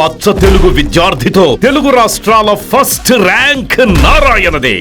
అచ్చ తెలుగు విద్యార్థితో తెలుగు రాష్ట్రాల first rank నారాయణదే.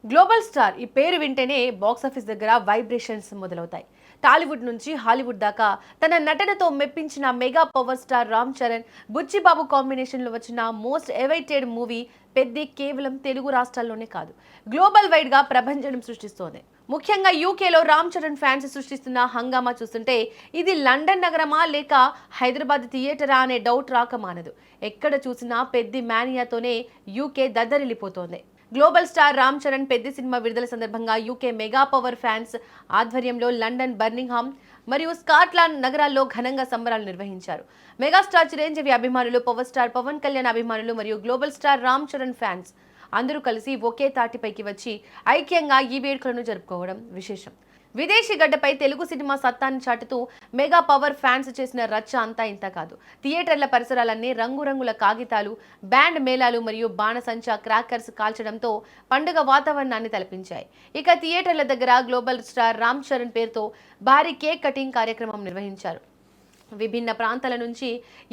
Global star ఈ పేరు వింటేనే బాక్సాఫీస్ దగ్గర వైబ్రేషన్స్ మొదలవుతాయి. టాలీవుడ్ నుంచి హాలీవుడ్ దాకా తన నటనతో మెప్పించిన mega power star Ram Charan, Buchi Babu కాంబినేషన్లో వచ్చిన మోస్ట్ ఎవైటెడ్ మూవీ పెద్ది కేవలం తెలుగు రాష్ట్రాల్లోనే కాదు, గ్లోబల్ వైడ్గా ప్రభంజనం సృష్టిస్తోంది. ముఖ్యంగా యూకేలో రామ్ చరణ్ ఫ్యాన్స్ సృష్టిస్తున్న హంగామా చూస్తుంటే ఇది లండన్ నగరమా లేక హైదరాబాద్ థియేటరా అనే డౌట్ రాక మానదు. ఎక్కడ చూసినా పెద్ది మేనియాతోనే యూకే దద్దరిల్లిపోతోంది. Global star Ram Charan Peddi cinema విడుదల సందర్భంగా యూకే మెగా పవర్ ఫ్యాన్స్ ఆధ్వర్యంలో లండన్, బర్మింగ్హామ్ మరియు స్కాట్లాండ్ నగరాల్లో ఘనంగా సంబరాలు నిర్వహించారు. మెగాస్టార్ చిరంజీవి అభిమానులు, పవర్ స్టార్ పవన్ కళ్యాణ్ అభిమానులు మరియు global star Ram Charan fans అందరూ కలిసి ఒకే తాటిపైకి వచ్చి ఐక్యంగా ఈ వేడుకలను జరుపుకోవడం విశేషం. విదేశీ గడ్డపై తెలుగు సినిమా సత్తాన్ని చాటుతూ మెగా పవర్ ఫ్యాన్స్ చేసిన రచ్చ అంతా ఇంత కాదు. థియేటర్ల పరిసరాలన్నీ రంగురంగుల కాగితాలు, బ్యాండ్ మేళాలు మరియు బాణసంచా క్రాకర్స్ కాల్చడంతో పండుగ వాతావరణాన్ని తలపించాయి. ఇక థియేటర్ల దగ్గర గ్లోబల్ స్టార్ రామ్ చరణ్ పేరుతో భారీ కేక్ కటింగ్ కార్యక్రమం నిర్వహించారు. విభిన్న ప్రాంతాల నుంచి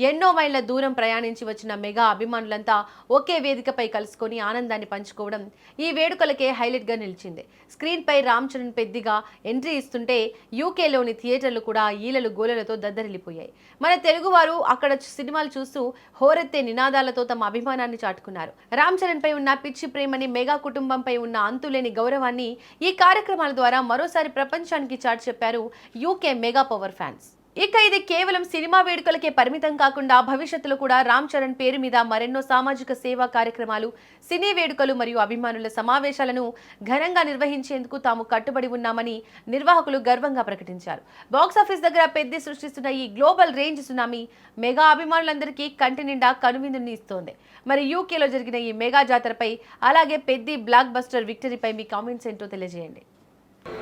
ఎన్నో మైళ్ళ దూరం ప్రయాణించి వచ్చిన మెగా అభిమానులంతా ఒకే వేదికపై కలుసుకొని ఆనందాన్ని పంచుకోవడం ఈ వేడుకలకే హైలైట్గా నిలిచింది. స్క్రీన్పై రామ్ చరణ్ పెద్దిగా ఎంట్రీ ఇస్తుంటే యూకేలోని థియేటర్లు కూడా ఈలలు గోలలతో దద్దరిల్లిపోయాయి. మన తెలుగువారు అక్కడ సినిమాలు చూస్తూ హోరెత్తే నినాదాలతో తమ అభిమానాన్ని చాటుకున్నారు. రామ్ చరణ్ పై ఉన్న పిచ్చి ప్రేమని, మెగా కుటుంబంపై ఉన్న అంతులేని గౌరవాన్ని ఈ కార్యక్రమాల ద్వారా మరోసారి ప్రపంచానికి చాటి చెప్పారు యూకే మెగా పవర్ ఫ్యాన్స్. ఇక ఇది కేవలం సినిమా వేడుకలకే పరిమితం కాకుండా భవిష్యత్తులో కూడా రామ్ చరణ్ పేరు మీద మరెన్నో సామాజిక సేవా కార్యక్రమాలు, సినీ వేడుకలు మరియు అభిమానుల సమావేశాలను ఘనంగా నిర్వహించేందుకు తాము కట్టుబడి ఉన్నామని నిర్వాహకులు గర్వంగా ప్రకటించారు. బాక్సాఫీస్ దగ్గర పెద్ద సృష్టిస్తున్న ఈ గ్లోబల్ రేంజ్ సునామీ మెగా అభిమానులందరికీ కంటి నిండా కనువిందుని ఇస్తోంది. మరి యూకేలో జరిగిన ఈ మెగా జాతరపై అలాగే పెద్ది బ్లాక్ బస్టర్ విక్టరీపై మీ కామెంట్స్ ఏంటో తెలియజేయండి.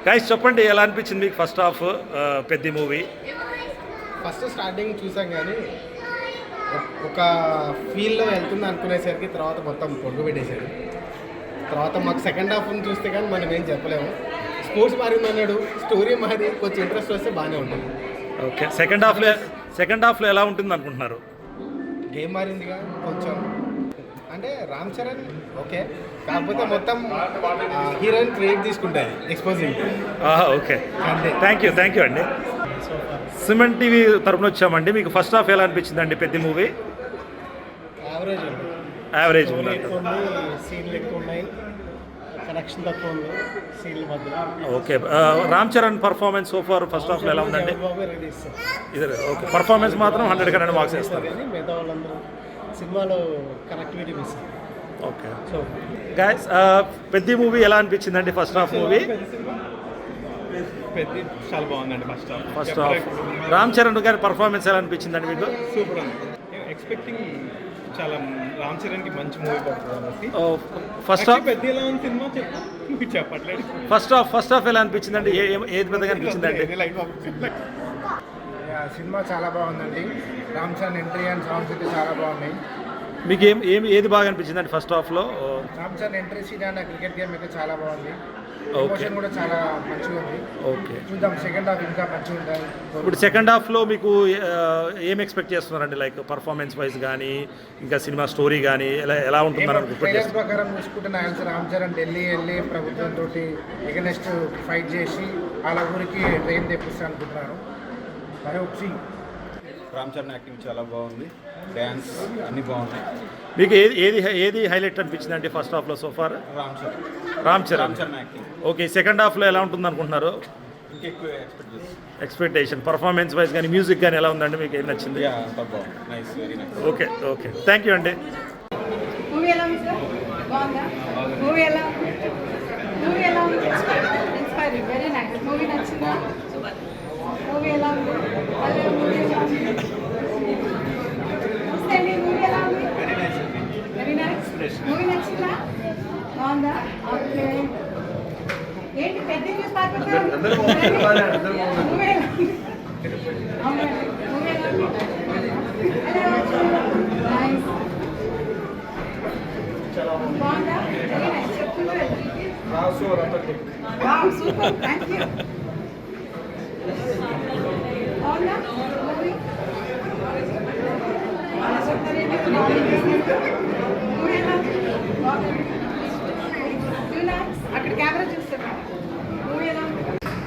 గైస్ చెప్పండి, ఎలా అనిపించింది మీకు first half Peddi movie? First starting చూసాం కానీ ఒక ఫీల్లో వెళ్తుంది అనుకునేసరికి తర్వాత మొత్తం పొడుగు పెట్టేశారు. తర్వాత మాకు సెకండ్ హాఫ్ని చూస్తే కానీ మనం ఏం చెప్పలేము. స్పోర్ట్స్ మారింది అన్నాడు, స్టోరీ మారి కొంచెం ఇంట్రెస్ట్ వస్తే బాగానే ఉంటుంది. ఓకే, సెకండ్ హాఫ్లో ఎలా ఉంటుంది అనుకుంటున్నారు? గేమ్ మారిందిగా కొంచెం, అంటే రామ్ చరణ్ ఓకే, కాకపోతే మొత్తం హీరోయిన్ క్రియేట్ తీసుకుంటుంది ఎక్స్పోజింగ్. ఓకే, థ్యాంక్ యూ అండి. సిమెంట్ టీవీ తరపున వచ్చామండి. మీకు ఫస్ట్ హాఫ్ ఎలా అనిపించింది అండి పెద్ది మూవీ? యావరేజ్ సీన్లు ఎక్కువ ఉన్నాయి, కనెక్షన్ తక్కువ ఉంది సీన్ల మధ్య. Okay, Ram Charan performance so far first హాఫ్లో ఎలా ఉందండి? ఇది ఓకే, పర్ఫార్మెన్స్ మాత్రం 100 మార్క్స్ వేస్తారు. మిగతా వాళ్ళందరూ సినిమాలో connectivity miss. Okay, so guys Peddi movie ఎలా అనిపించిందండి ఫస్ట్ హాఫ్ మూవీ? పెద్ద చాలా బాగుందండి ఫస్ట్ హాఫ్. రామ్ చరణ్ గారి పర్ఫార్మెన్స్ ఎలా అనిపించిందండి మీకు? సూపర్ అండి. ఎక్స్పెక్టింగ్ చాలా రామ్ చరణ్కి మంచి మూవీ పడుతుంది. ఫస్ట్ హాఫ్ పెద్ద ఎలా ఉంది సినిమా చెప్పట్లేదు. ఫస్ట్ హాఫ్ ఎలా అనిపించిందండి? ఏది పెద్దగా అనిపించిందండి? సినిమా చాలా బాగుందండి. Ram Charan entry and songs అయితే చాలా బాగున్నాయి. మీకు ఏది బాగా అనిపించిందండి ఫస్ట్ హాఫ్లో? Ram Charan entry scene and cricket game అయితే చాలా బాగుంది. ఓకే, ఎమోషన్ కూడా చాలా మంచిగా ఉంది. ఓకే, చూద్దాం సెకండ్ హాఫ్ ఇంకా మంచిగా ఉంటుంది. ఇప్పుడు సెకండ్ హాఫ్లో మీకు ఏం ఎక్స్పెక్ట్ చేస్తున్నారండి? లైక్ పర్ఫార్మెన్స్ వైజ్ కానీ ఇంకా సినిమా స్టోరీ కానీ ఎలా ఉంటుందని ట్రైలర్ ప్రకారం చూసుకుంటే నాకు రామ్ చరణ్ ఢిల్లీ వెళ్ళి ప్రభుత్వంతో ఎగనెస్ట్ ఫైట్ చేసి వాళ్ళ ఊరికి ట్రైన్ తెప్పిస్తా అనుకుంటున్నాను. మరి ఒకసి రామ్ చరణ్ యాక్టింగ్ చాలా బాగుంది, డ్యాన్స్ అన్నీ బాగున్నాయి. మీకు ఏది హైలైట్ అనిపించిందండి ఫస్ట్ హాఫ్లో so far? Ram Charan acting. Okay, second హాఫ్లో ఎలా ఉంటుంది అనుకుంటున్నారు? ఇంకెక్కువ ఎక్స్పెక్టేషన్ పర్ఫార్మెన్స్ వైజ్ కానీ మ్యూజిక్ కానీ ఎలా ఉందండి? మీకు ఏం నచ్చింది? అంతా బాగుంది, nice, very nice. Okay, thank you అండి. మూవీ ఎలా ఉంది సార్? బాగుందా? మూవీ ఎలా ఉంది? Inspiring, very nice. మూవీ నచ్చిందా? మూవీ ఎలా ఉంది? మూవీ ఎలా ఉంది? మూవీ ఎలా ఉంది? Very nice. మూవీ నచ్చిందా? బాగుందా? ఓకే. ఏంటి పెద్ద న్యూస్ పారిపోతారు? మూవీ ఎలా ఉంది? మూవీ ఎలా ఉంది? నైస్. బాగుందా? Very nice. చెప్తున్నారు రాసు Ratan wow super thank you అవునా మూవీ అక్కడ కెమెరా చూస్తాను మూవీ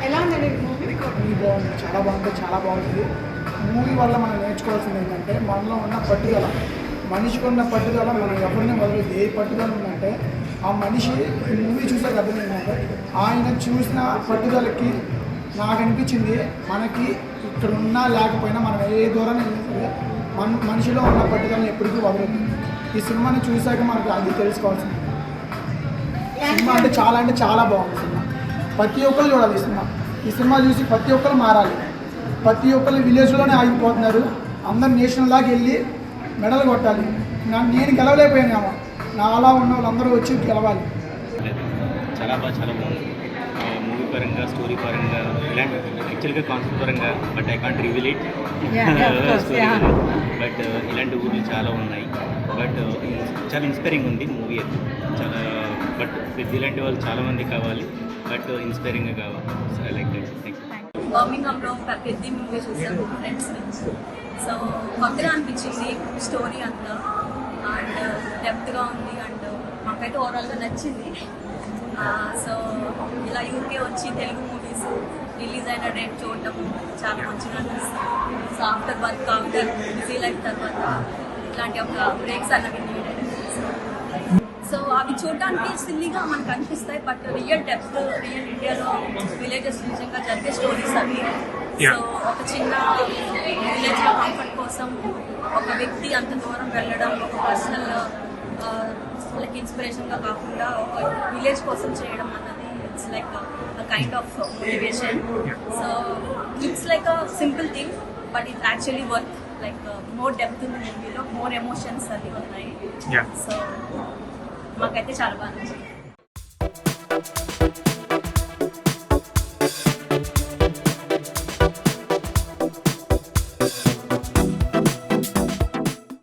ఎలా ఉందండి మూవీ మూవీ బాగుంది, చాలా బాగుంది, చాలా బాగుంది. మూవీ వల్ల మనం నేర్చుకోవాల్సింది ఏంటంటే మనలో ఉన్న పట్టుదల, మనిషికి ఉన్న పట్టుదల మనం ఎవరిని వదలదు. ఏ పట్టుదల ఉందంటే ఆ మనిషి ఈ మూవీ చూసాక అర్థమైందంటే ఆయన చూసిన పట్టుదలకి నాకు అనిపించింది మనకి ఇక్కడ ఉన్నా లేకపోయినా మనం ఏ దూరం వెళ్ళినా సరే మనిషిలో ఉన్న పట్టుదలని ఎప్పటికీ వదలదు. ఈ సినిమాని చూసాక మనకు అది తెలుసుకోవాల్సింది. సినిమా అంటే చాలా బాగుంది సినిమా. ప్రతి ఒక్కరు చూడాలి ఈ సినిమా. ఈ సినిమా చూసి ప్రతి ఒక్కరు మారాలి. ప్రతి ఒక్కరు విలేజ్లోనే ఆగిపోతున్నారు. అందరు నేషనల్ దాకా వెళ్ళి మెడల్ కొట్టాలి. నేను గెలవలేకపోయాను, నా అలా ఉన్న వాళ్ళందరూ వచ్చి గెలవాలి. చాలా బాగుంది మూవీ పరంగా, స్టోరీ పరంగా, ఇలాంటి యాక్చువల్గా కాన్సెప్ట్ పరంగా, but I can't reveal it story. But ఇలాంటి ఊర్లు చాలా ఉన్నాయి. బట్ చాలా ఇన్స్పైరింగ్ ఉంది మూవీ అయితే చాలా. బట్ ఇలాంటి వాళ్ళు చాలామంది కావాలి, బట్ ఇన్స్పైరింగ్గా కావాలి. So I like that. Thank you. బర్మింగ్హామ్లో పెద్ద మూవీ చూసాను ఫ్రెండ్స్ నుంచి. సో కొత్తగా అనిపించింది స్టోరీ అంతా, అండ్ డెప్త్గా ఉంది, అండ్ మాకైతే ఓవరాల్గా నచ్చింది. సో ఇలా యూకే వచ్చి తెలుగు మూవీస్ రిలీజ్ అయిన డేట్ చూడటం చాలా మంచిగా అనిపిస్తుంది. So after work, after busy life తర్వాత ఇట్లాంటి ఒక బ్రేక్స్ అన్నవి నీడెడ్. సో అవి చూడడానికి సిల్లీగా మనకు అనిపిస్తాయి, బట్ రియల్ డెప్త్, రియల్ ఇండియాలో విలేజెస్ నిజంగా జరిగే స్టోరీస్ అవి. సో ఒక చిన్న విలేజ్లో కంఫర్ట్ కోసం ఒక వ్యక్తి అంత దూరం వెళ్ళడం, ఒక పర్సనల్ లైక్ ఇన్స్పిరేషన్గా కాకుండా ఒక విలేజ్ కోసం చేయడం అన్నది it's like kind of motivation. So it's like a simple thing, but it's actually work. Like more depth ఉంది మూవీలో, మోర్ ఎమోషన్స్ అది ఉన్నాయి. సో మాకైతే చాలా బాగా నచ్చింది.